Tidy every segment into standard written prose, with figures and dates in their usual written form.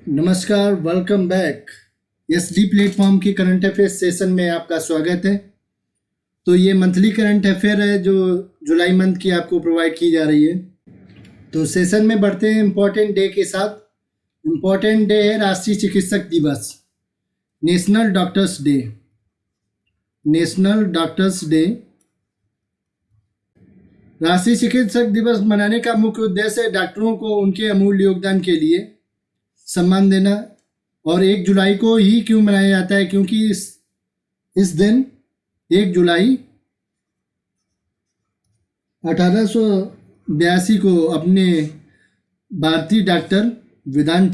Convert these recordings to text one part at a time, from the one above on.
नमस्कार, welcome back. SD platform की current affair session में आपका स्वागत है। तो ये मंथली करंट अफेयर है जो जुलाई मंथ की आपको प्रोवाइड की जा रही है। तो सेशन में बढ़ते हैं इम्पोर्टेंट डे के साथ। इम्पोर्टेंट डे है राष्ट्रीय चिकित्सक दिवस, national doctors day. National doctors day. राष्ट्रीय चिकित्सक दिवस मनाने का मुख्य उद्देश्य है डॉक्टरों को उनके अमूल्य योगदान के लिए सम्मान देना। और 1 जुलाई को ही क्यों मनाया जाता है? क्योंकि इस दिन 1 जुलाई 1882 को अपने भारतीय डॉक्टर विधान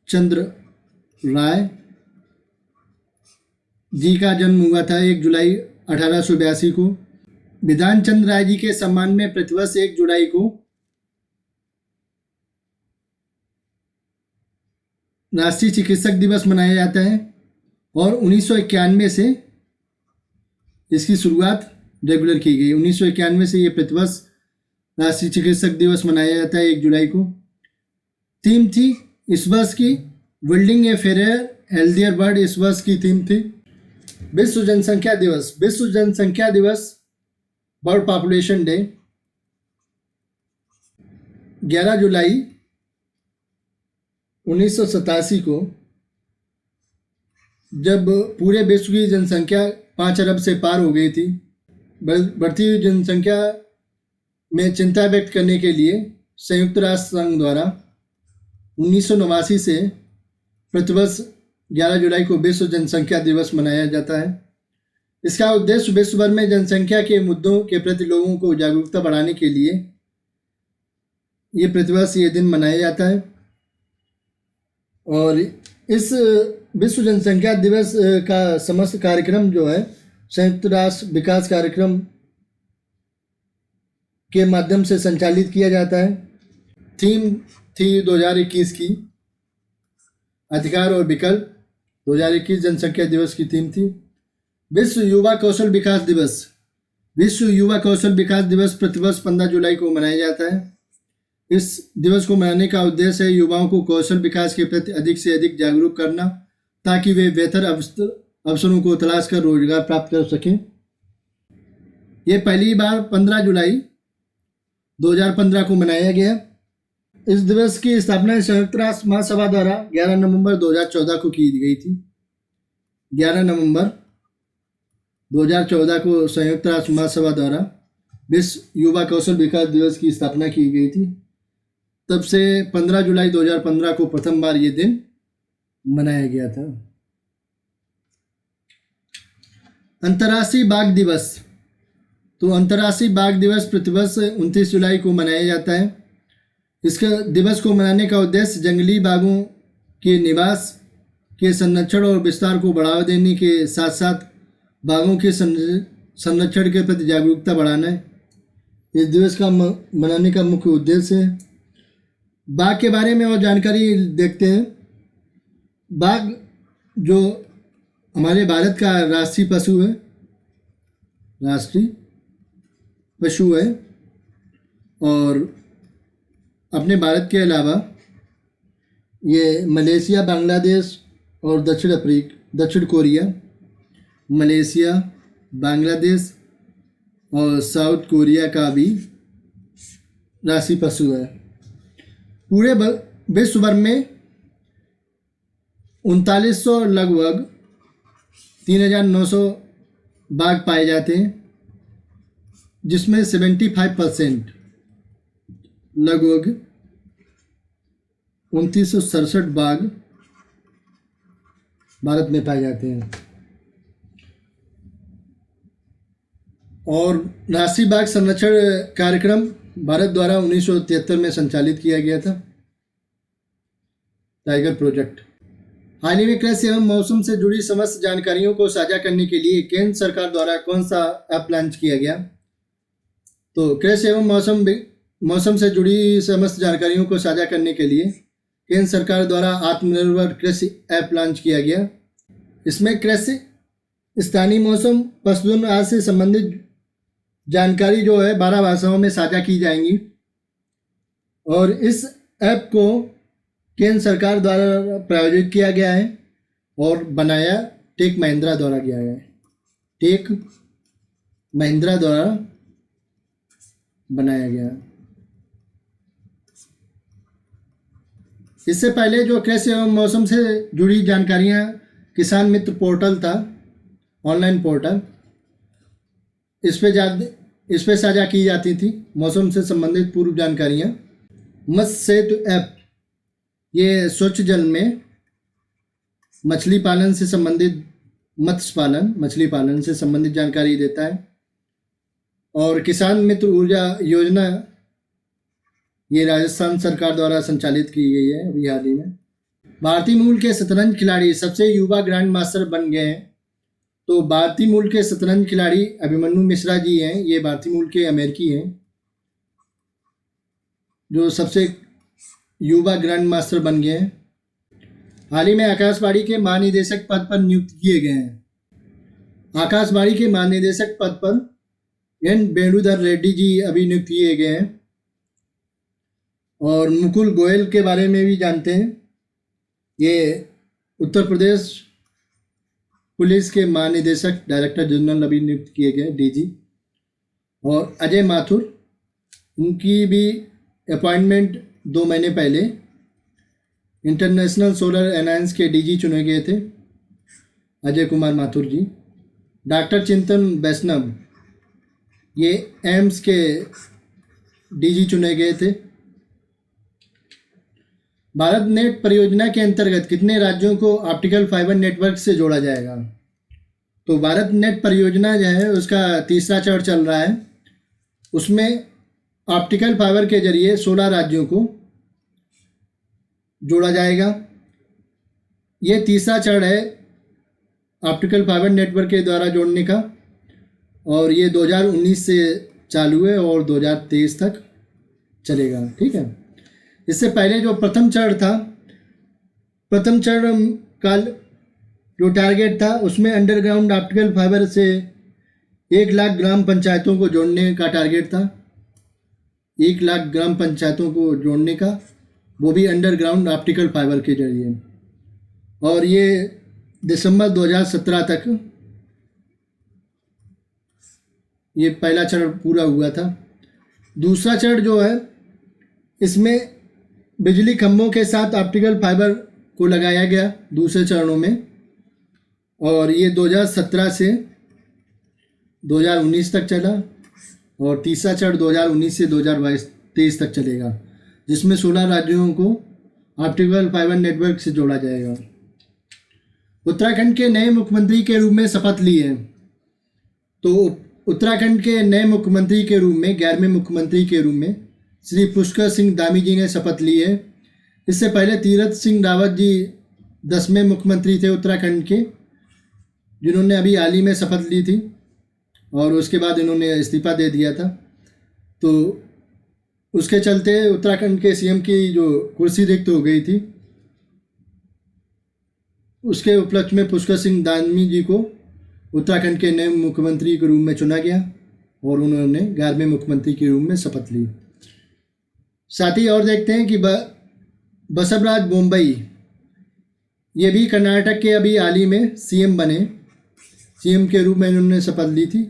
चंद्र राय जी का जन्म हुआ था 1 जुलाई 1882 को। विधान चंद्र राय जी के सम्मान में प्रतिवर्ष 1 जुलाई को राष्ट्रीय चिकित्सक दिवस मनाया जाता है। और 1991 से इसकी शुरुआत रेगुलर की गई। 1991 से ये प्रतिवर्ष राष्ट्रीय चिकित्सक दिवस मनाया जाता है 1 जुलाई को। थीम थी इस वर्ष की building a fair healthier world. इस वर्ष की थीम थी विश्व जनसंख्या दिवस। विश्व जनसंख्या दिवस, वर्ल्ड पॉपुलेशन डे, 11 जुलाई 1987 को, जब पूरे विश्व की जनसंख्या 5 अरब से पार हो गई थी। बढ़ती हुई जनसंख्या में चिंता व्यक्त करने के लिए संयुक्त राष्ट्र संघ द्वारा 1989 से प्रतिवर्ष 11 जुलाई को विश्व जनसंख्या दिवस मनाया जाता है। इसका उद्देश्य विश्व भर में जनसंख्या के मुद्दों के प्रति लोगों को जागरूकता बढ़ाने के लिए ये प्रतिवर्ष ये दिन मनाया जाता है। और इस विश्व जनसंख्या दिवस का समस्त कार्यक्रम जो है संयुक्त राष्ट्र विकास कार्यक्रम के माध्यम से संचालित किया जाता है। थीम थी 2021 की अधिकार और विकल्प। 2021 जनसंख्या दिवस की थीम थी। विश्व युवा कौशल विकास दिवस। विश्व युवा कौशल विकास दिवस प्रतिवर्ष 15 जुलाई को मनाया जाता है। इस दिवस को मनाने का उद्देश्य है युवाओं को कौशल विकास के प्रति अधिक से अधिक जागरूक करना, ताकि वे बेहतर अवसरों को तलाश कर रोजगार प्राप्त कर सकें। ये पहली बार 15 जुलाई 2015 को मनाया गया। इस दिवस की स्थापना संयुक्त राष्ट्र महासभा द्वारा 11 नवंबर 2014 को की गई थी। 11 नवंबर 2014 को संयुक्त राष्ट्र महासभा द्वारा विश्व युवा कौशल विकास दिवस की स्थापना की गई थी। तब से 15 जुलाई 2015 को प्रथम बार ये दिन मनाया गया था। अंतर्राष्ट्रीय बाघ दिवस। तो अंतर्राष्ट्रीय बाघ दिवस प्रतिवर्ष 29 जुलाई को मनाया जाता है। इसका दिवस को मनाने का उद्देश्य जंगली बाघों के निवास के संरक्षण और विस्तार को बढ़ावा देने के साथ साथ बाघों के संरक्षण के प्रति जागरूकता बढ़ाना है। इस दिवस का मनाने का मुख्य उद्देश्य है। बाघ के बारे में और जानकारी देखते हैं। बाघ जो हमारे भारत का राष्ट्रीय पशु है, और अपने भारत के अलावा ये मलेशिया, बांग्लादेश और दक्षिण कोरिया, मलेशिया, बांग्लादेश और साउथ कोरिया का भी राष्ट्रीय पशु है। पूरे विश्व भर में 3900 लगभग 3900 बाघ पाए जाते हैं, जिसमें 75% लगभग 2967 बाघ भारत में पाए जाते हैं। और राष्ट्रीय बाघ संरक्षण कार्यक्रम भारत द्वारा 1973 में संचालित किया गया था, टाइगर प्रोजेक्ट। हाल ही में कृषि एवं मौसम से जुड़ी समस्त जानकारियों को साझा करने के लिए केंद्र सरकार द्वारा कौन सा ऐप लॉन्च किया गया? तो कृषि एवं मौसम से जुड़ी समस्त जानकारियों को साझा करने के लिए केंद्र सरकार द्वारा आत्मनिर्भर कृषि ऐप लॉन्च किया गया। इसमें कृषि, स्थानीय मौसम, पशुधन आदि से संबंधित जानकारी जो है 12 भाषाओं में साझा की जाएंगी। और इस ऐप को केंद्र सरकार द्वारा प्रायोजित किया गया है और बनाया टेक महिंद्रा द्वारा किया गया है। टेक महिंद्रा द्वारा बनाया गया। इससे पहले जो कृषि एवं मौसम से जुड़ी जानकारियां किसान मित्र पोर्टल था, ऑनलाइन पोर्टल, इस पे साझा की जाती थी मौसम से संबंधित पूर्व जानकारियां। मत्स्य सेतु ऐप ये स्वच्छ जल में मछली पालन से संबंधित मछली पालन से संबंधित जानकारी देता है। और किसान मित्र ऊर्जा योजना ये राजस्थान सरकार द्वारा संचालित की गई है अभी हाल ही में। भारतीय मूल के शतरंज खिलाड़ी सबसे युवा ग्रैंड मास्टर बन गए हैं। तो भारतीय मूल के शतरंज खिलाड़ी अभिमन्यु मिश्रा जी हैं, ये भारतीय मूल के अमेरिकी हैं जो सबसे युवा ग्रैंड मास्टर बन गए हैं। हाल ही में आकाशवाणी के महानिदेशक पद पर नियुक्त किए गए हैं। आकाशवाणी के महानिदेशक पद पर एन वेणुधर रेड्डी जी अभी नियुक्त किए गए हैं। और मुकुल गोयल के बारे में भी जानते हैं, ये उत्तर प्रदेश पुलिस के महानिदेशक डायरेक्टर जनरल अभी नियुक्त किए गए डीजी। और अजय माथुर, उनकी भी अपॉइंटमेंट 2 महीने पहले इंटरनेशनल सोलर अलायंस के डीजी चुने गए थे, अजय कुमार माथुर जी। डॉक्टर चिंतन वैष्णव ये एम्स के डीजी चुने गए थे। भारत नेट परियोजना के अंतर्गत कितने राज्यों को ऑप्टिकल फाइबर नेटवर्क से जोड़ा जाएगा? तो भारत नेट परियोजना जो है उसका तीसरा चरण चल रहा है। उसमें ऑप्टिकल फाइबर के जरिए 16 राज्यों को जोड़ा जाएगा। ये तीसरा चरण है ऑप्टिकल फाइबर नेटवर्क के द्वारा जोड़ने का, और ये 2019 से चालू है और 2023 तक चलेगा। ठीक है। इससे पहले जो प्रथम चरण था, प्रथम चरण का जो टारगेट था उसमें अंडरग्राउंड ऑप्टिकल फाइबर से 1 लाख ग्राम पंचायतों को जोड़ने का टारगेट था। 1 लाख ग्राम पंचायतों को जोड़ने का, वो भी अंडरग्राउंड ऑप्टिकल फाइबर के जरिए। और ये दिसंबर 2017 तक ये पहला चरण पूरा हुआ था। दूसरा चरण जो है इसमें बिजली खंभों के साथ ऑप्टिकल फाइबर को लगाया गया दूसरे चरणों में, और ये 2017 से 2019 तक चला। और तीसरा चरण 2019 से 2023 तक चलेगा, जिसमें 16 राज्यों को ऑप्टिकल फाइबर नेटवर्क से जोड़ा जाएगा। उत्तराखंड के नए मुख्यमंत्री के रूप में शपथ ली है। तो उत्तराखंड के नए मुख्यमंत्री के रूप में 11वें मुख्यमंत्री के रूप में श्री पुष्कर सिंह धामी जी ने शपथ ली है। इससे पहले तीरथ सिंह रावत जी 10वें मुख्यमंत्री थे उत्तराखंड के, जिन्होंने अभी हाल ही में शपथ ली थी और उसके बाद इन्होंने इस्तीफा दे दिया था। तो उसके चलते उत्तराखंड के सीएम की जो कुर्सी रिक्त हो गई थी, उसके उपलक्ष्य में पुष्कर सिंह धामी जी को उत्तराखंड के नए मुख्यमंत्री के रूप में चुना गया और उन्होंने 11वें मुख्यमंत्री के रूप में शपथ ली। साथ ही और देखते हैं कि बसवराज बोम्मई, ये भी कर्नाटक के अभी हाल ही में सीएम बने, सीएम के रूप में इन्होंने शपथ ली थी।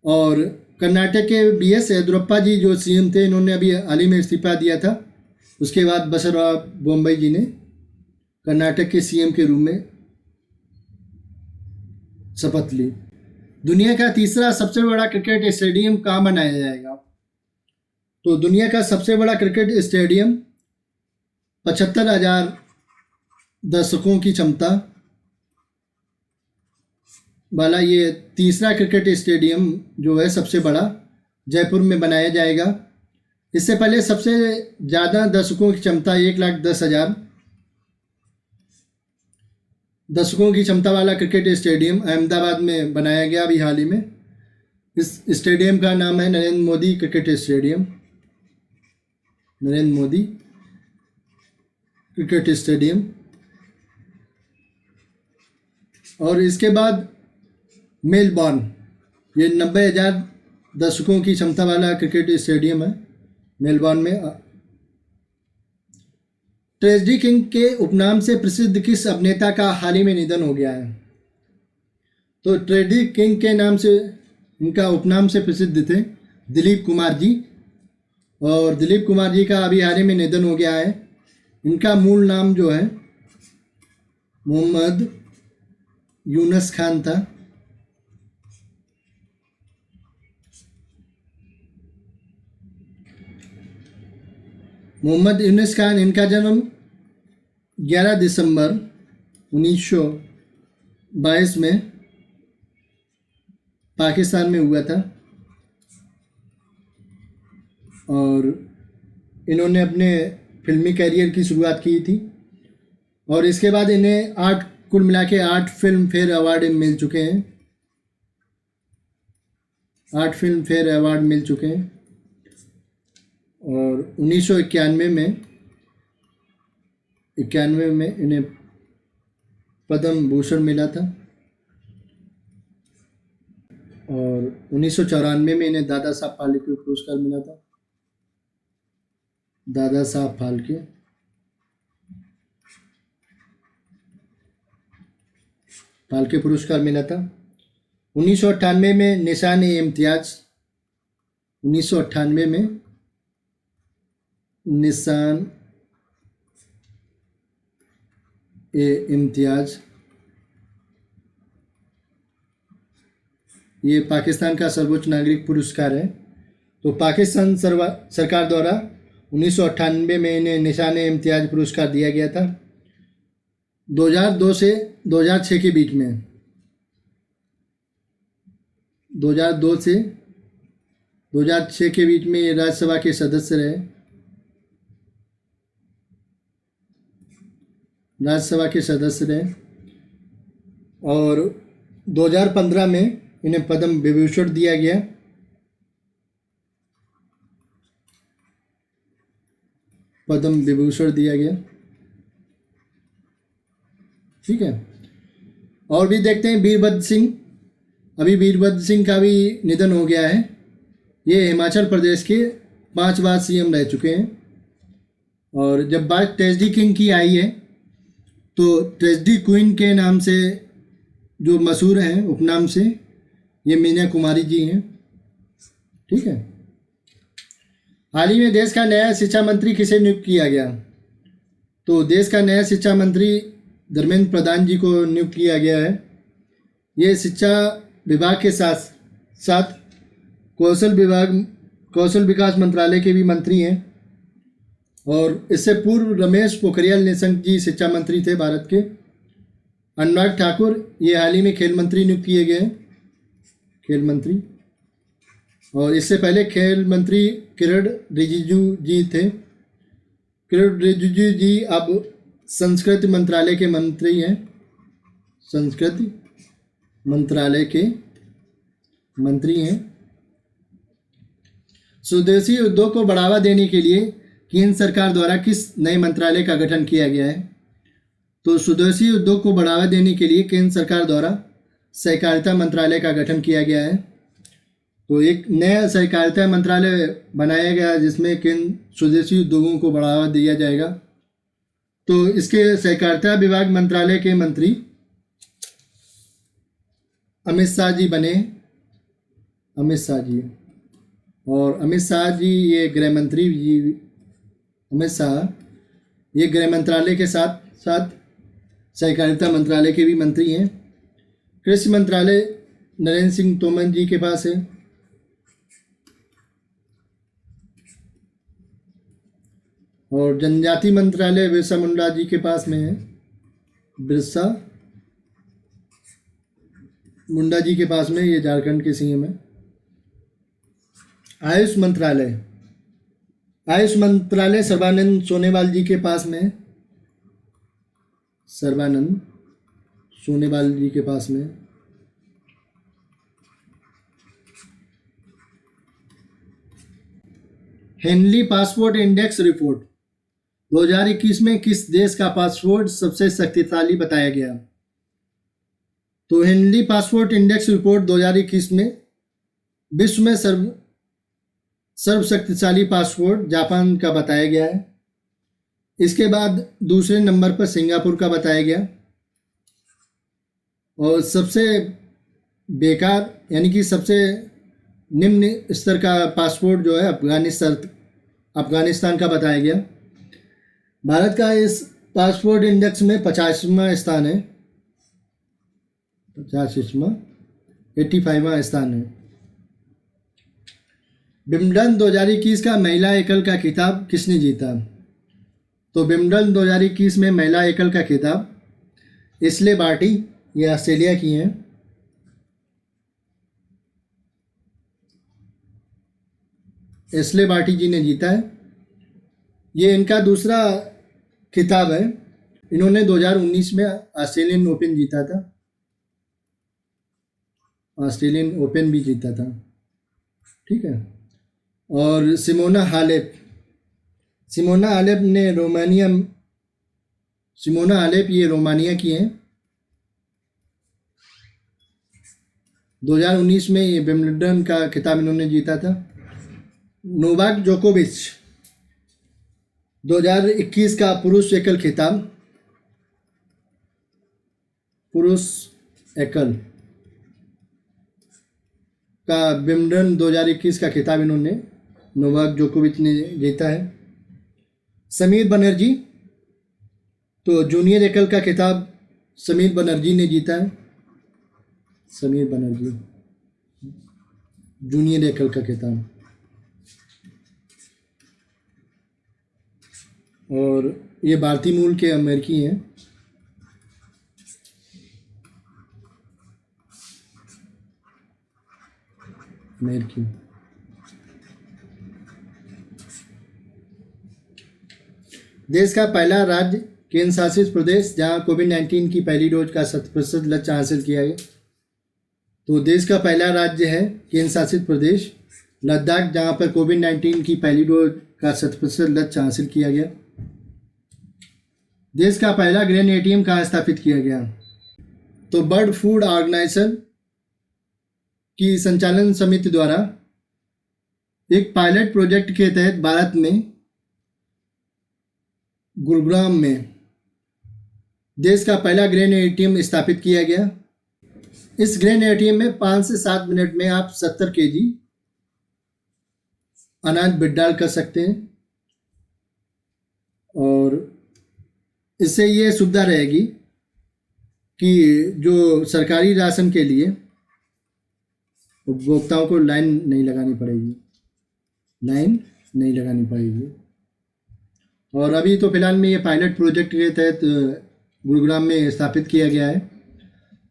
और कर्नाटक के बीएस येदियुरप्पा जी जो सीएम थे, इन्होंने अभी हाल ही में इस्तीफा दिया था। उसके बाद बसवराज बोम्मई जी ने कर्नाटक के सीएम के रूप में शपथ ली। दुनिया का तीसरा सबसे बड़ा क्रिकेट स्टेडियम कहाँ बनाया जाएगा? तो दुनिया का सबसे बड़ा क्रिकेट स्टेडियम 75,000 दर्शकों की क्षमता वाला ये तीसरा क्रिकेट स्टेडियम जो है सबसे बड़ा जयपुर में बनाया जाएगा। इससे पहले सबसे ज़्यादा दर्शकों की क्षमता 1,10,000 दर्शकों की क्षमता वाला क्रिकेट स्टेडियम अहमदाबाद में बनाया गया अभी हाल ही में। इस स्टेडियम का नाम है Narendra Modi cricket stadium, Narendra Modi cricket stadium. और इसके बाद मेलबॉर्न, ये 90,000 दर्शकों की क्षमता वाला क्रिकेट स्टेडियम है, मेलबॉर्न में ट्रेजेडी किंग के उपनाम से प्रसिद्ध किस अभिनेता का हाल ही में निधन हो गया है? तो ट्रेजेडी किंग के नाम से, इनका उपनाम से प्रसिद्ध थे दिलीप कुमार जी, और दिलीप कुमार जी का अभी हाल ही में निधन हो गया है। इनका मूल नाम जो है मोहम्मद यूनुस खान था। मोहम्मद यूनुस खान, इनका जन्म 11 दिसंबर 1922 में पाकिस्तान में हुआ था, और इन्होंने अपने फिल्मी करियर की शुरुआत की थी, और इसके बाद इन्हें कुल मिला के 8 फिल्म फेयर अवार्ड मिल चुके हैं। 8 फिल्म फेयर अवार्ड मिल चुके हैं, और 1991 में इन्हें पद्म भूषण मिला था, और 1994 में इन्हें दादा साहब फाल्के पुरस्कार मिला था। दादा साहब फाल्के पुरस्कार मिला था। 1998 में निशान-ए-इम्तियाज, 1998 में निशान-ए-इम्तियाज, ये पाकिस्तान का सर्वोच्च नागरिक पुरस्कार है। तो पाकिस्तान सरकार द्वारा 1998 में इन्हें निशान-ए-इम्तियाज पुरस्कार दिया गया था। 2002 से 2006 के बीच में, 2002 से 2006 के बीच में ये राज्यसभा के सदस्य रहे। और 2015 में इन्हें पद्म विभूषण दिया गया। ठीक है। और भी देखते हैं वीरभद्र सिंह। अभी वीरभद्र सिंह का भी निधन हो गया है। ये हिमाचल प्रदेश के 5 बार सीएम रह चुके हैं। और जब बात ट्रेजेडी किंग की आई है, तो ट्रेजेडी क्वीन के नाम से जो मशहूर हैं उपनाम से, ये मीना कुमारी जी हैं। ठीक है। हाल ही में देश का नया शिक्षा मंत्री किसे नियुक्त किया गया? तो देश का नया शिक्षा मंत्री धर्मेंद्र प्रधान जी को नियुक्त किया गया है। ये शिक्षा विभाग के साथ साथ कौशल विकास मंत्रालय के भी मंत्री हैं। और इससे पूर्व रमेश पोखरियाल निशंक जी शिक्षा मंत्री थे भारत के। अनुराग ठाकुर ये हाल ही में खेल मंत्री नियुक्त किए गए हैं, खेल मंत्री। और इससे पहले खेल मंत्री किरण रिजिजू जी थे। किरण रिजिजू जी अब संस्कृति मंत्रालय के मंत्री हैं। संस्कृति मंत्रालय के मंत्री हैं। स्वदेशी उद्योग को बढ़ावा देने के लिए केंद्र सरकार द्वारा किस नए मंत्रालय का गठन किया गया है? तो स्वदेशी उद्योग को बढ़ावा देने के लिए केंद्र सरकार द्वारा सहकारिता मंत्रालय का गठन किया गया है। तो एक नया सहकारिता मंत्रालय बनाया गया जिसमें केंद्र स्वदेशी उद्योगों को बढ़ावा दिया जाएगा। तो इसके सहकारिता विभाग मंत्रालय के मंत्री अमित शाह जी बने। अमित शाह जी, और अमित शाह जी ये गृह मंत्री जी, अमित शाह ये गृह मंत्रालय के साथ साथ सहकारिता मंत्रालय के भी मंत्री हैं। कृषि मंत्रालय नरेंद्र सिंह तोमर जी के पास है। और जनजाति मंत्रालय बिरसा मुंडा जी के पास में है। बिरसा मुंडा जी के पास में, ये झारखंड के सीएम है। आयुष मंत्रालय सर्बानंद सोनोवाल जी के पास में। सर्बानंद सोनोवाल जी के पास में। हेनली पासपोर्ट इंडेक्स रिपोर्ट 2021 में किस देश का पासपोर्ट सबसे शक्तिशाली बताया गया? तो हेनली पासपोर्ट इंडेक्स रिपोर्ट 2021 में विश्व में सर्वशक्तिशाली पासपोर्ट जापान का बताया गया है। इसके बाद दूसरे नंबर पर सिंगापुर का बताया गया, और सबसे बेकार यानी कि सबसे निम्न स्तर का पासपोर्ट जो है अफगानिस्तान का बताया गया। भारत का इस पासपोर्ट इंडेक्स में 50वां स्थान है, 85वां स्थान है। विंबलडन 2021 का महिला एकल का खिताब किसने जीता? तो विंबलडन 2021 में महिला एकल का खिताब एशले बार्टी, ये ऑस्ट्रेलिया की हैं, एशले बार्टी जी ने जीता है। ये इनका दूसरा खिताब है। इन्होंने 2019 में ऑस्ट्रेलियन ओपन जीता था, ऑस्ट्रेलियन ओपन भी जीता था, ठीक है। और सिमोना हालेप ने सिमोना हालेप ये रोमानिया की हैं। 2019 में ये विंबलडन का खिताब इन्होंने जीता था। नोवाक जोकोविच 2021 का पुरुष एकल खिताब, पुरुष एकल का विंबलडन 2021 का खिताब इन्होंने नोवाक जोकोविच ने जीता है। समीर बनर्जी, तो जूनियर एकल का खिताब समीर बनर्जी ने जीता है। समीर बनर्जी जूनियर एकल का खिताब। और ये भारतीय मूल के अमेरिकी हैं। अमेरिकी। देश का पहला राज्य केंद्र शासित प्रदेश जहां कोविड-19 की पहली डोज का 100% लक्ष्य हासिल किया गया। तो देश का पहला राज्य है केंद्र शासित प्रदेश लद्दाख, जहां पर कोविड-19 की पहली डोज का 100% लक्ष्य हासिल किया गया। देश का पहला ग्रेन एटीएम कहाँ स्थापित किया गया? तो वर्ल्ड फूड ऑर्गेनाइजेशन की संचालन समिति द्वारा एक पायलट प्रोजेक्ट के तहत भारत में गुरुग्राम में देश का पहला ग्रेन एटीएम स्थापित किया गया। इस ग्रेन एटीएम में 5 से 7 मिनट में आप 70 केजी अनाज विड्रॉल कर सकते हैं, और इससे ये सुविधा रहेगी कि जो सरकारी राशन के लिए उपभोक्ताओं को लाइन नहीं लगानी पड़ेगी। और अभी तो फिलहाल में ये पायलट प्रोजेक्ट के तहत गुरुग्राम में स्थापित किया गया है।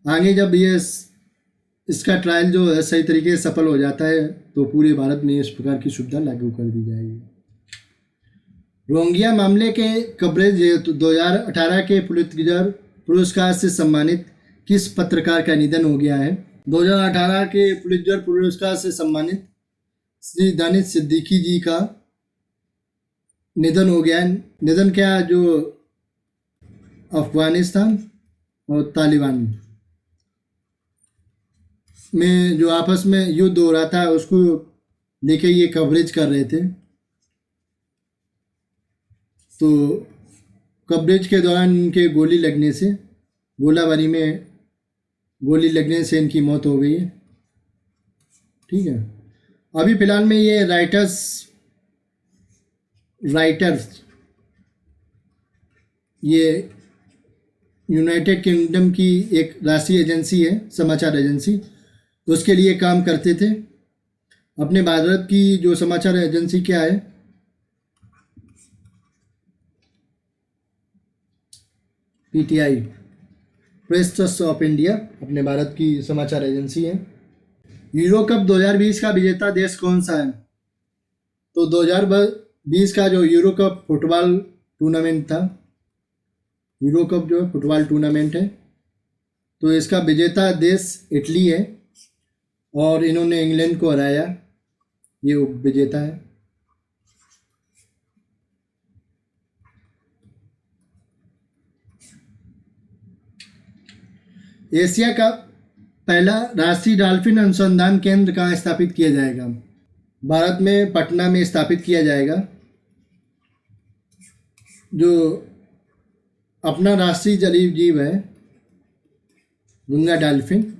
आगे जब ये इसका ट्रायल जो है सही तरीके से सफल हो जाता है तो पूरे भारत में इस प्रकार की सुविधा लागू कर दी जाएगी। रोहिंग्या मामले के कवरेज 2018 के पुलित्जर पुरस्कार से सम्मानित किस पत्रकार का निधन हो गया है? 2018 के पुलित्जर पुरस्कार से सम्मानित श्री दानिश सिद्दीकी जी का निधन हो गया है। निधन क्या, जो अफगानिस्तान और तालिबान में जो आपस में युद्ध हो रहा था उसको लेके ये कवरेज कर रहे थे। तो कवरेज के दौरान इनके गोलाबारी में गोली लगने से इनकी मौत हो गई है, ठीक है। अभी फिलहाल में ये राइटर्स ये यूनाइटेड किंगडम की एक राष्ट्रीय एजेंसी है, समाचार एजेंसी, उसके लिए काम करते थे। अपने भारत की जो समाचार एजेंसी क्या है, PTI, press trust of India, अपने भारत की समाचार एजेंसी है। यूरो कप 2020 का विजेता देश कौन सा है? तो 2020 का जो यूरो कप फुटबॉल टूर्नामेंट था, यूरो कप जो है फुटबॉल टूर्नामेंट है, तो इसका विजेता देश इटली है और इन्होंने इंग्लैंड को हराया, ये उप विजेता है। एशिया का पहला राष्ट्रीय डॉल्फिन अनुसंधान केंद्र कहाँ स्थापित किया जाएगा? भारत में पटना में स्थापित किया जाएगा। जो अपना राष्ट्रीय जलीय जीव है गंगा डॉल्फिन,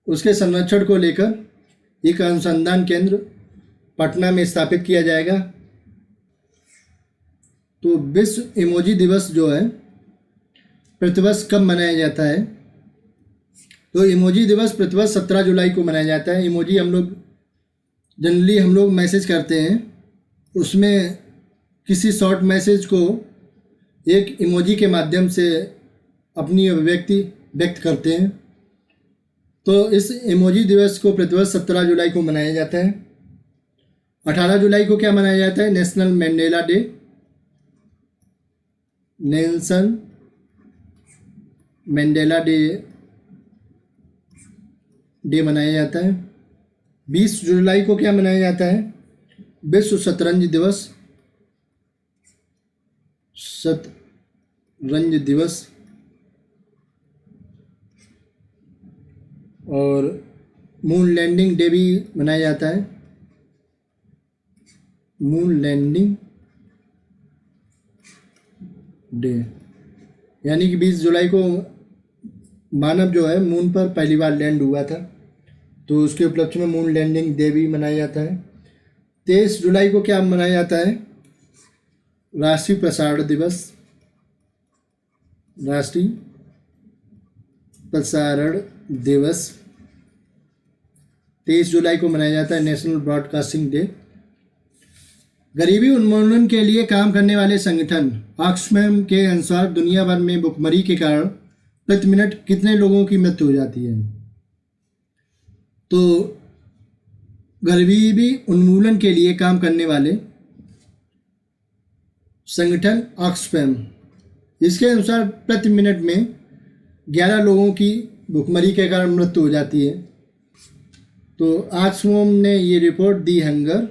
उसके संरक्षण को लेकर एक अनुसंधान केंद्र पटना में स्थापित किया जाएगा। तो विश्व इमोजी दिवस जो है प्रतिवर्ष कब मनाया जाता है? तो इमोजी दिवस प्रतिवर्ष 17 जुलाई को मनाया जाता है। इमोजी हम लोग मैसेज करते हैं, उसमें किसी शॉर्ट मैसेज को एक इमोजी के माध्यम से अपनी अभिव्यक्ति व्यक्त करते हैं। तो इस इमोजी दिवस को प्रतिवर्ष 17 जुलाई को मनाया जाता है। 18 जुलाई को क्या मनाया जाता है? National mandala day. Nelson mandala day मनाया जाता है। 20 जुलाई को क्या मनाया जाता है? विश्व शतरंज दिवस। शतरंज दिवस। और मून लैंडिंग डे भी मनाया जाता है। मून लैंडिंग डे यानी कि 20 जुलाई को मानव जो है मून पर पहली बार लैंड हुआ था, तो उसके उपलक्ष्य में मून लैंडिंग डे भी मनाया जाता है। 23 जुलाई को क्या मनाया जाता है? राष्ट्रीय प्रसारण दिवस। राष्ट्रीय प्रसारण दिवस 23 जुलाई को मनाया जाता है। National broadcasting day. गरीबी उन्मूलन के लिए काम करने वाले संगठन ऑक्सफैम के अनुसार दुनिया भर में भुखमरी के कारण प्रति मिनट कितने लोगों की मृत्यु हो जाती है? तो गरीबी उन्मूलन के लिए काम करने वाले संगठन ऑक्सफैम, इसके अनुसार प्रति मिनट में 11 लोगों की भुखमरी के कारण मृत्यु हो जाती है। तो ऑक्सफैम ने ये रिपोर्ट दी। Hunger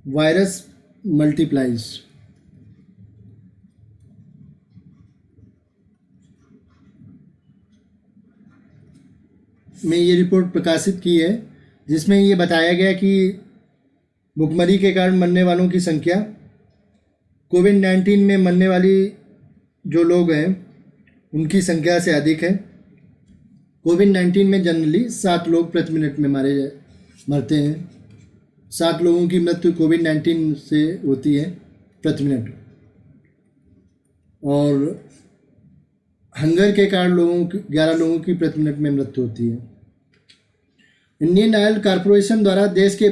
virus multiplies. में ये रिपोर्ट प्रकाशित की है, जिसमें ये बताया गया कि भुखमरी के कारण मरने वालों की संख्या कोविड-19 में मरने वाली जो लोग हैं उनकी संख्या से अधिक है। कोविड-19 में जनरली 7 लोग प्रति मिनट में मरते हैं। 7 लोगों की मृत्यु कोविड-19 से होती है प्रति मिनट। और हंगर के कारण 11 लोगों की प्रति मिनट में मृत्यु होती है। इंडियन ऑयल कॉरपोरेशन द्वारा देश के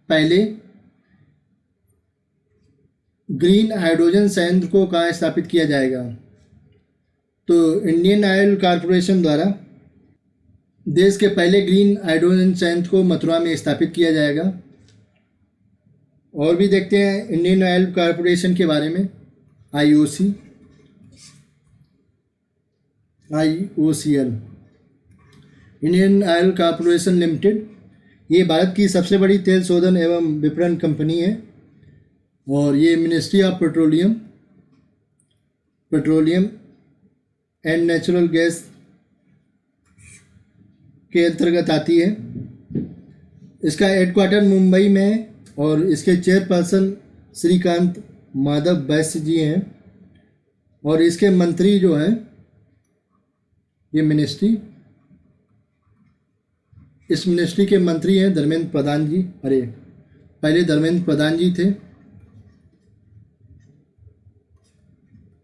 पहले ग्रीन हाइड्रोजन संयंत्र को कहाँ स्थापित किया जाएगा? तो इंडियन ऑयल कॉरपोरेशन द्वारा देश के पहले ग्रीन हाइड्रोजन संयंत्र को मथुरा में स्थापित किया जाएगा। और भी देखते हैं इंडियन ऑयल कॉरपोरेशन के बारे में। IOCL Indian oil corporation limited, ये भारत की सबसे बड़ी तेल शोधन एवं विपणन कंपनी है। और ये ministry of petroleum and natural gas के अंतर्गत आती है। इसका हेडक्वार्टर मुंबई में है और इसके चेयरपर्सन श्रीकांत माधव वैश्य जी हैं। और इसके मंत्री जो हैं, ये मिनिस्ट्री, इस मिनिस्ट्री के मंत्री हैं धर्मेंद्र प्रधान जी। पहले धर्मेंद्र प्रधान जी थे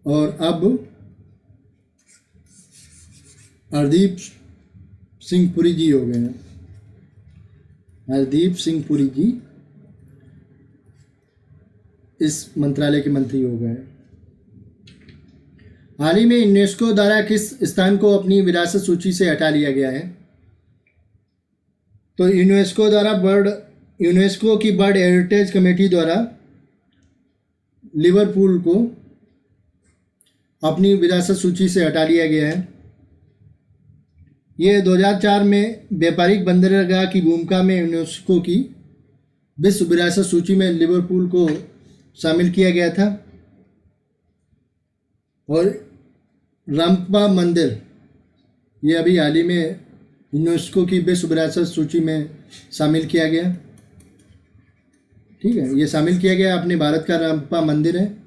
और अब हरदीप सिंह पुरी जी हो गए हैं। हरदीप सिंह पुरी जी इस मंत्रालय के मंत्री हो गए हैं। हाल ही में यूनेस्को द्वारा किस स्थान को अपनी विरासत सूची से हटा लिया गया है? तो यूनेस्को की वर्ल्ड हेरिटेज कमेटी द्वारा लिवरपूल को अपनी विरासत सूची से हटा लिया गया है। ये 2004 में व्यापारिक बंदरगाह की भूमिका में यूनेस्को की विश्व विरासत सूची में लिवरपूल को शामिल किया गया था। और रंपा मंदिर, ये अभी हाल ही में यूनेस्को की विश्व विरासत सूची में शामिल किया गया। ठीक है, ये शामिल किया गया। अपने भारत का रामप्पा मंदिर है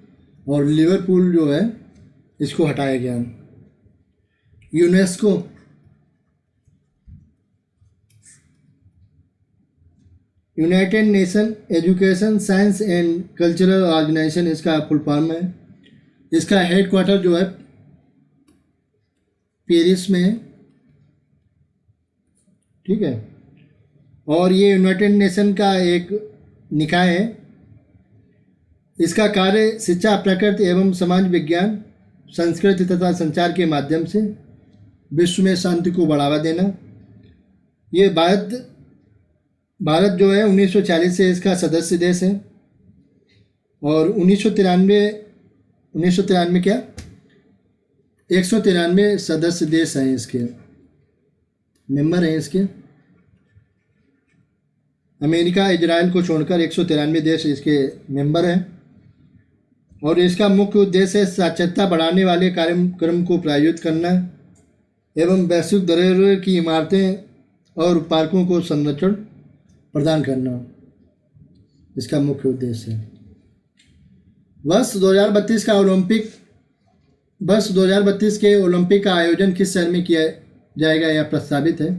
और लिवरपूल जो है इसको हटाया गया। UNESCO United Nation Education Science and Cultural Organisation इसका फुल फॉर्म है। इसका हेडक्वार्टर जो है पेरिस में है। ठीक है, और ये यूनाइटेड नेशन का एक निकाय है। इसका कार्य शिक्षा, प्रकृति एवं समाज विज्ञान, संस्कृति तथा संचार के माध्यम से विश्व में शांति को बढ़ावा देना। ये भारत जो है 1940 से इसका सदस्य देश है और 1993 क्या 193 सदस्य देश हैं इसके, मेंबर हैं इसके। अमेरिका, इजराइल को छोड़कर 193 देश इसके मेंबर हैं और इसका मुख्य उद्देश्य है साक्षरता बढ़ाने वाले कार्यक्रम को प्रायोजित करना एवं वैश्विक धरोहर की इमारतें और पार्कों को संरक्षण प्रदान करना इसका मुख्य उद्देश्य है। वर्ष 2032 के ओलंपिक का आयोजन किस शहर में किया जाएगा यह प्रस्तावित है।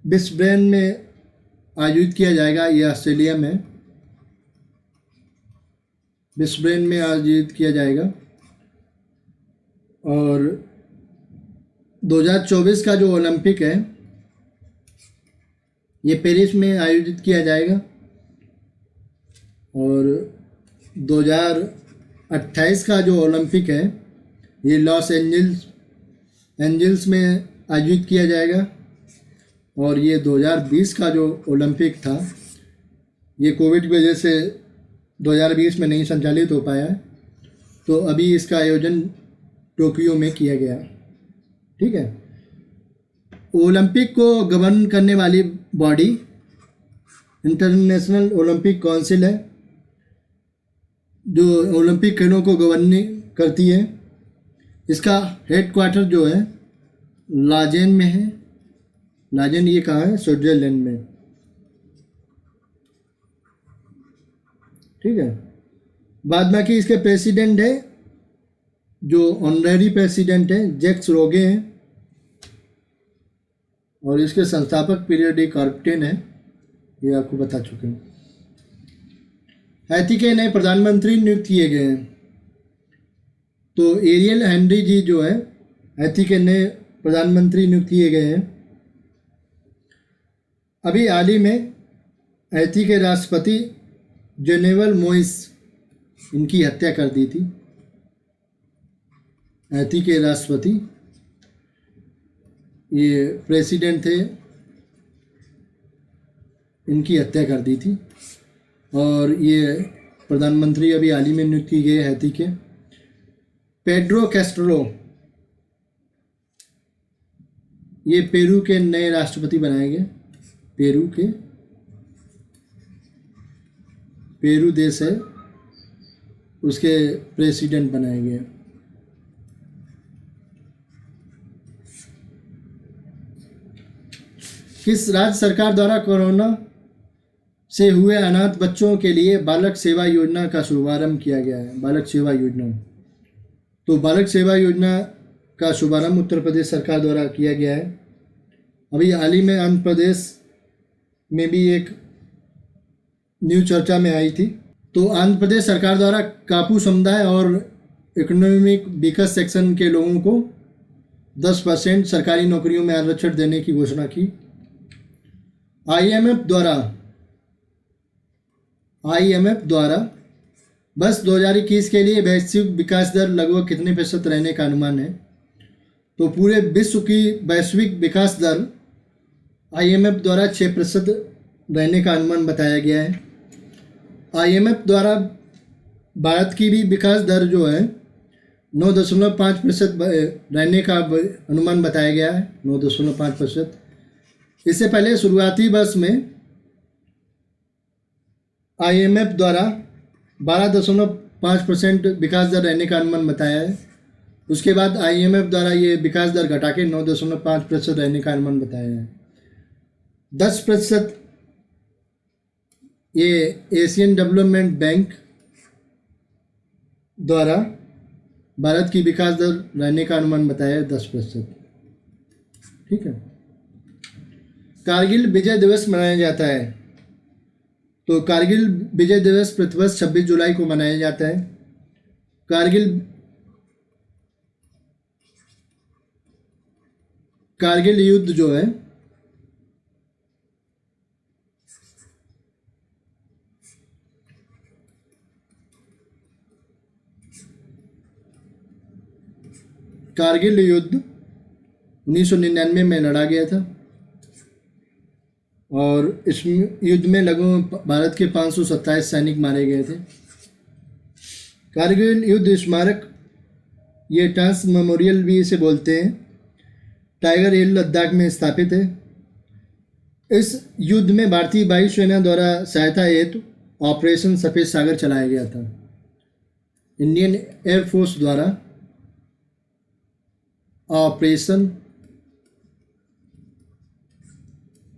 ब्रिस्बेन में आयोजित किया जाएगा, यह ऑस्ट्रेलिया में ब्रिस्बेन में आयोजित किया जाएगा। और 2024 का जो ओलंपिक है ये पेरिस में आयोजित किया जाएगा और 2028 का जो ओलंपिक है ये लॉस एंजल्स में आयोजित किया जाएगा। और ये 2020 का जो ओलंपिक था ये कोविड की वजह से 2020 में नहीं संचालित हो पाया है, तो अभी इसका आयोजन टोक्यो में किया गया। ठीक है, ओलंपिक को गवर्न करने वाली बॉडी इंटरनेशनल ओलंपिक काउंसिल है जो ओलंपिक खेलों को गवर्न करती है। इसका हेडक्वार्टर जो है लाजेन में है। लाजेन ये कहाँ है? स्विट्जरलैंड में। ठीक है, बाद बाकी इसके प्रेसिडेंट है जो ऑनरेरी प्रेसिडेंट है जैक्स रोगे हैं और इसके संस्थापक पीरियड कार्पेटेन है, ये आपको बता चुके हैं। हैती के नए प्रधानमंत्री नियुक्त किए गए हैं। तो एरियल हेनरी जी जो है हैती के नए प्रधानमंत्री नियुक्त किए गए हैं। अभी हाल ही में हैती के राष्ट्रपति जेनेवल मोइस इनकी हत्या कर दी थी। हैती के राष्ट्रपति ये प्रेसिडेंट थे, इनकी हत्या कर दी थी और ये प्रधानमंत्री अभी हाल ही में नियुक्त किए गए हैती के। पेड्रो कैस्ट्रो ये पेरू के नए राष्ट्रपति बनाए गए। पेरू देश है, उसके प्रेसिडेंट बनाए गए। किस राज्य सरकार द्वारा कोरोना से हुए अनाथ बच्चों के लिए बालक सेवा योजना का शुभारंभ किया गया है? बालक सेवा योजना। तो बालक सेवा योजना का शुभारंभ उत्तर प्रदेश सरकार द्वारा किया गया है। अभी हाल ही में आंध्र प्रदेश में भी एक न्यूज़ चर्चा में आई थी। तो आंध्र प्रदेश सरकार द्वारा कापू समुदाय और इकोनॉमिक वीकर सेक्शन के लोगों को 10% सरकारी नौकरियों में आरक्षण देने की घोषणा की। IMF द्वारा वर्ष 2021 के लिए वैश्विक विकास दर लगभग कितने प्रतिशत रहने का अनुमान है? तो पूरे विश्व की वैश्विक विकास दर IMF द्वारा 6% रहने का अनुमान बताया गया है। IMF द्वारा भारत की भी विकास दर जो है 9.5% रहने का अनुमान बताया गया है, 9.5%। इससे पहले शुरुआती वर्ष में IMF द्वारा 12.5% विकास दर रहने का अनुमान बताया है उसके बाद IMF द्वारा ये विकास दर घटा के 9.5% रहने का अनुमान बताया है। 10% ये एशियन डेवलपमेंट बैंक द्वारा भारत की विकास दर रहने का अनुमान बताया है 10%। ठीक है। कारगिल विजय दिवस मनाया जाता है। तो कारगिल विजय दिवस प्रतिवर्ष 26 जुलाई को मनाया जाता है। कारगिल युद्ध जो है कारगिल युद्ध 1999 में लड़ा गया था और इस युद्ध में लगभग भारत के 527 सैनिक मारे गए थे। कारगिल युद्ध स्मारक, ये ट्रांस मेमोरियल भी इसे बोलते हैं, टाइगर हिल लद्दाख में स्थापित है। इस युद्ध में भारतीय वायुसेना द्वारा सहायता हेतु ऑपरेशन सफ़ेद सागर चलाया गया था। इंडियन एयरफोर्स द्वारा ऑपरेशन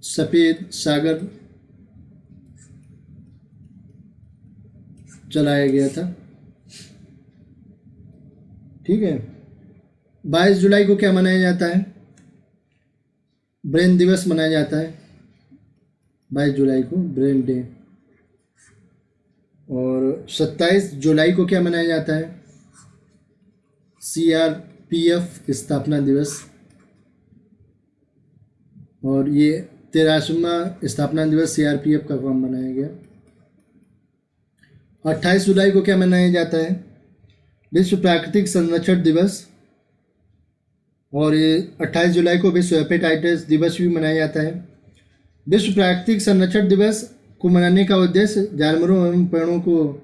सफ़ेद सागर चलाया गया था। ठीक है। 22 जुलाई को क्या मनाया जाता है? ब्रेन दिवस मनाया जाता है 22 जुलाई को, ब्रेन डे। और 27 जुलाई को क्या मनाया जाता है? CRPF स्थापना दिवस। और ये 83वां स्थापना दिवस CRPF का काम मनाया गया। 28 जुलाई को क्या मनाया जाता है? विश्व प्राकृतिक संरक्षण दिवस। और ये 28 जुलाई को विश्व हेपेटाइटिस दिवस भी मनाया जाता है। विश्व प्राकृतिक संरक्षण दिवस को मनाने का उद्देश्य जानवरों एवं पेड़ों को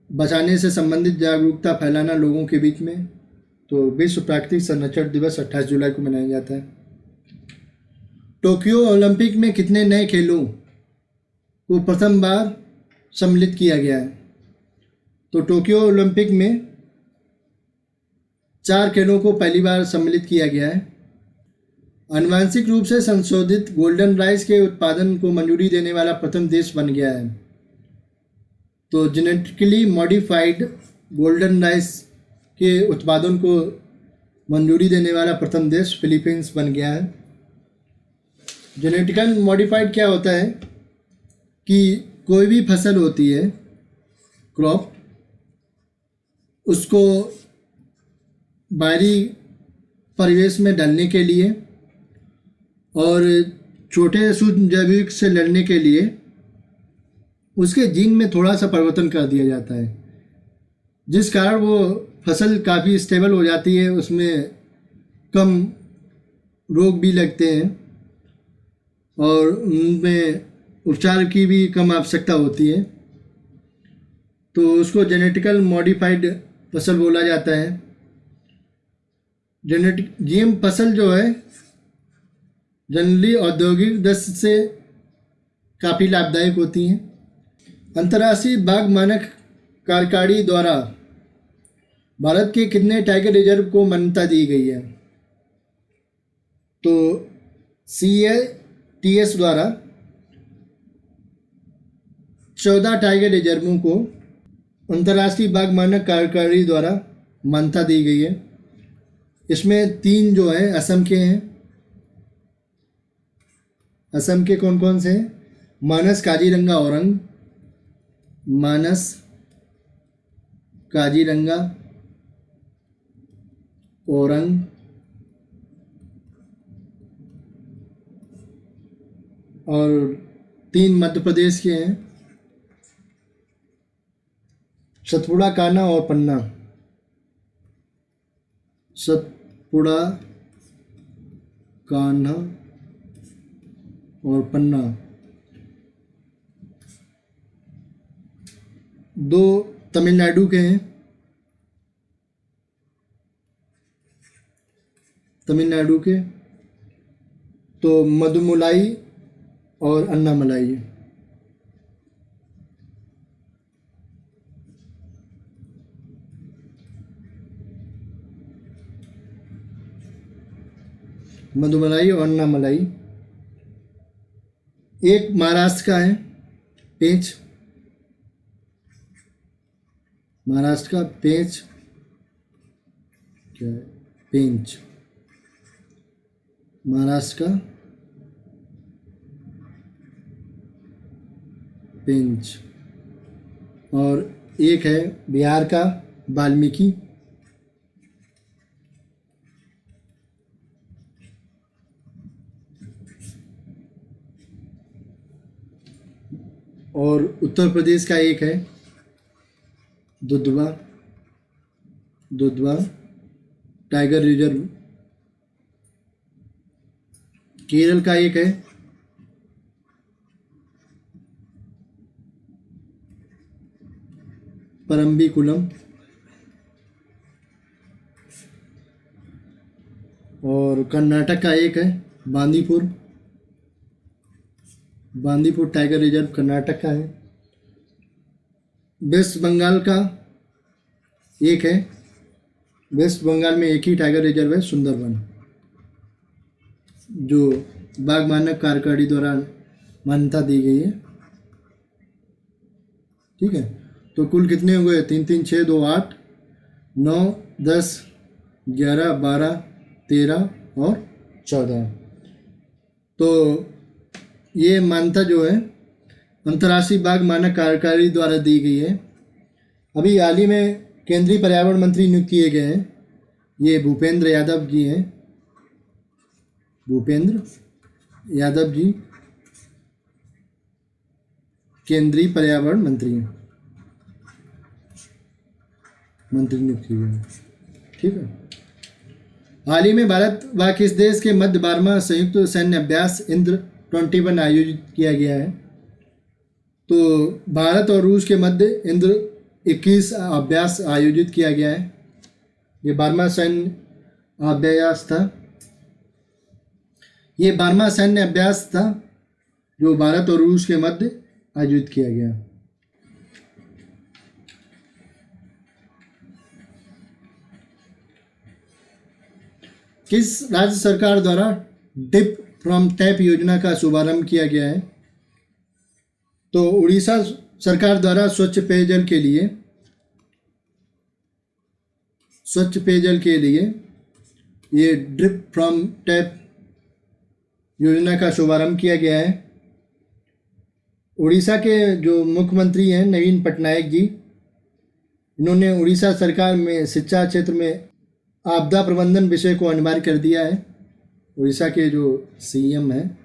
बचाने से संबंधित जागरूकता फैलाना लोगों के बीच में। तो विश्व प्राकृतिक संरक्षण दिवस 28 जुलाई को मनाया जाता है। टोक्यो ओलंपिक में कितने नए खेलों को प्रथम बार सम्मिलित किया गया है? तो टोक्यो ओलंपिक में 4 खेलों को पहली बार सम्मिलित किया गया है। आनुवांशिक रूप से संशोधित गोल्डन राइस के उत्पादन को मंजूरी देने वाला प्रथम देश बन गया है। तो जेनेटिकली मॉडिफाइड गोल्डन राइस के उत्पादन को मंजूरी देने वाला प्रथम देश फिलीपींस बन गया है। जेनेटिकल मॉडिफाइड क्या होता है कि कोई भी फसल होती है, क्रॉप, उसको बाहरी परिवेश में डालने के लिए और छोटे सूक्ष्मजीव से लड़ने के लिए उसके जीन में थोड़ा सा परिवर्तन कर दिया जाता है, जिस कारण वो फसल काफ़ी स्टेबल हो जाती है, उसमें कम रोग भी लगते हैं और उनमें उपचार की भी कम आवश्यकता होती है। तो उसको जेनेटिकल मॉडिफाइड फसल बोला जाता है। GM फसल जो है जनरली औद्योगिक दृष्टि से काफ़ी लाभदायक होती हैं। अंतर्राष्ट्रीय बाघ मानक कार्यकारिणी द्वारा भारत के कितने टाइगर रिजर्व को मान्यता दी गई है? तो CATS द्वारा 14 टाइगर रिजर्वों को अंतर्राष्ट्रीय बाघ मानक कार्यकारिणी द्वारा मान्यता दी गई है। इसमें 3 जो है असम के हैं। असम के कौन कौन से हैं? मानस, काजीरंगा, औरंग। मानस, काजीरंगा, औरंग। और 3 मध्य प्रदेश के हैं, सतपुड़ा, कान्हा और पन्ना। सतपुड़ा, कान्हा और पन्ना। 2 तमिलनाडु के हैं, तमिलनाडु के। तो मधुमलाई और अन्नामलाई। मधुमलाई और अन्नामलाई। एक महाराष्ट्र का है पेंच, महाराष्ट्र का पेंच क्या है, पेंच महाराष्ट्र का पेंच। और एक है बिहार का वाल्मीकि। और उत्तर प्रदेश का एक है दुधवा, दुधवा टाइगर रिजर्व। केरल का एक है परम्बिकुलम। और कर्नाटक का एक है बांदीपुर, बांदीपुर टाइगर रिजर्व कर्नाटक का है। वेस्ट बंगाल का एक है, वेस्ट बंगाल में एक ही टाइगर रिजर्व है सुंदरबन, जो बाघ मानक कार्यकारिणी द्वारा मान्यता दी गई है। ठीक है, तो कुल कितने हुए? 3 3 6 2 8 9 10 11 12 13 और 14। तो ये मान्यता जो है अंतर्राष्ट्रीय बाघ मानक कार्यकारिणी द्वारा दी गई है। अभी हाल ही में केंद्रीय पर्यावरण मंत्री नियुक्त किए गए हैं, ये भूपेंद्र यादव जी हैं, भूपेंद्र यादव जी केंद्रीय पर्यावरण मंत्री नियुक्त किए गए। ठीक है, हाल ही में भारत व किस देश के मध्य 12वां संयुक्त सैन्य अभ्यास इंद्र 21 आयोजित किया गया है? तो भारत और रूस के मध्य इंद्र 21 अभ्यास आयोजित किया गया है। ये 12वां सैन्य अभ्यास था, ये 12वां सैन्य अभ्यास था जो भारत और रूस के मध्य आयोजित किया गया। किस राज्य सरकार द्वारा डिप फ्रॉम टैप योजना का शुभारंभ किया गया है? तो उड़ीसा सरकार द्वारा स्वच्छ पेयजल के लिए ये ड्रिप फ्रॉम टैप योजना का शुभारंभ किया गया है। उड़ीसा के जो मुख्यमंत्री हैं नवीन पटनायक जी, इन्होंने उड़ीसा सरकार में शिक्षा क्षेत्र में आपदा प्रबंधन विषय को अनिवार्य कर दिया है। उड़ीसा के जो सीएम हैं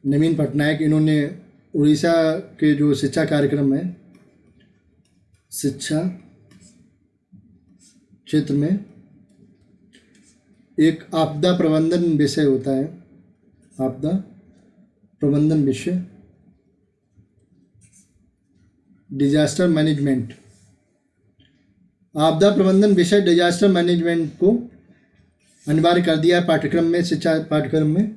नवीन पटनायक, इन्होंने उड़ीसा के जो शिक्षा कार्यक्रम है, शिक्षा क्षेत्र में एक आपदा प्रबंधन विषय होता है, आपदा प्रबंधन विषय, डिजास्टर मैनेजमेंट, आपदा प्रबंधन विषय डिजास्टर मैनेजमेंट को अनिवार्य कर दिया है पाठ्यक्रम में, शिक्षा पाठ्यक्रम में।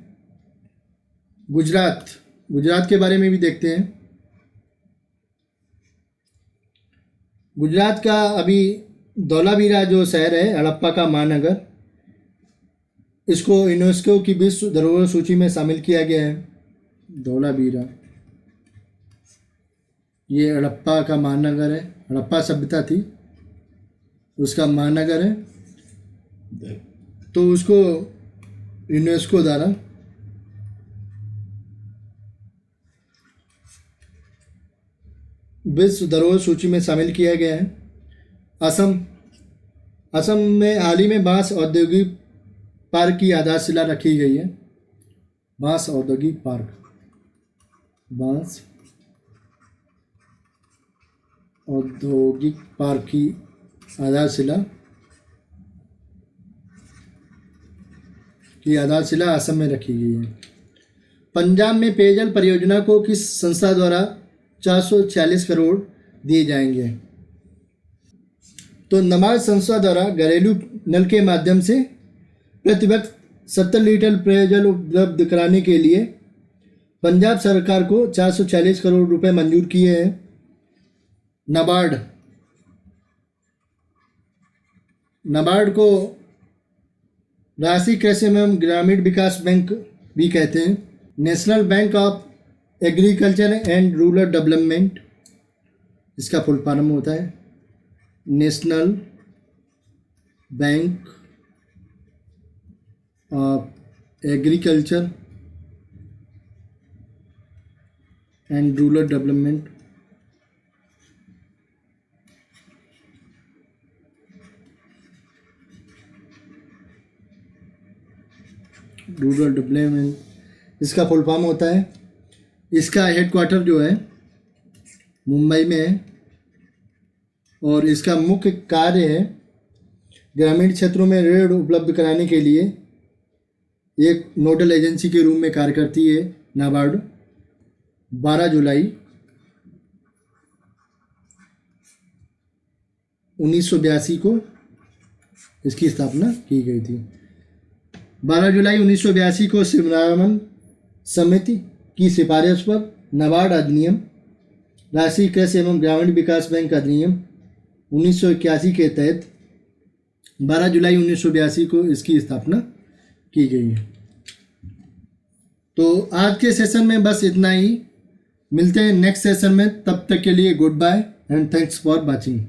गुजरात के बारे में भी देखते हैं। गुजरात का अभी धौलावीरा जो शहर है, हड़प्पा का महानगर, इसको यूनेस्को की विश्व धरोहर सूची में शामिल किया गया है। धौलावीरा ये हड़प्पा का महानगर है, हड़प्पा सभ्यता थी उसका महानगर है, तो उसको यूनेस्को द्वारा विश्व धरोहर सूची में शामिल किया गया है। असम में हाल ही में बांस औद्योगिक पार्क की आधारशिला रखी गई है। बांस औद्योगिक पार्क, बांस औद्योगिक पार्क की आधारशिला असम में रखी गई है। पंजाब में पेयजल परियोजना को किस संस्था द्वारा 446 करोड़ दिए जाएंगे? तो नबार्ड संस्था द्वारा घरेलू नल के माध्यम से प्रति व्यक्ति 70 लीटर पेयजल उपलब्ध कराने के लिए पंजाब सरकार को 446 करोड़ रुपए मंजूर किए हैं। नबार्ड को राष्ट्रीय कृषि एवं ग्रामीण विकास बैंक भी कहते हैं। National bank of agriculture and rural development, इसका फुल फॉर्म होता है national bank of agriculture and rural development. Rural development इसका फुल फॉर्म होता है। इसका हेडक्वार्टर जो है मुंबई में है और इसका मुख्य कार्य है ग्रामीण क्षेत्रों में ऋण उपलब्ध कराने के लिए एक नोडल एजेंसी के रूप में कार्य करती है नाबार्ड। 12 जुलाई 1982 को इसकी स्थापना की गई थी। 12 जुलाई 1982 को शिवरामन समिति की सिफारिश पर नाबार्ड अधिनियम, राष्ट्रीय कृषि एवं ग्रामीण विकास बैंक अधिनियम 1981 के तहत 12 जुलाई 1982 को इसकी स्थापना की गई है। तो आज के सेशन में बस इतना ही। मिलते हैं नेक्स्ट सेशन में, तब तक के लिए goodbye and thanks for watching.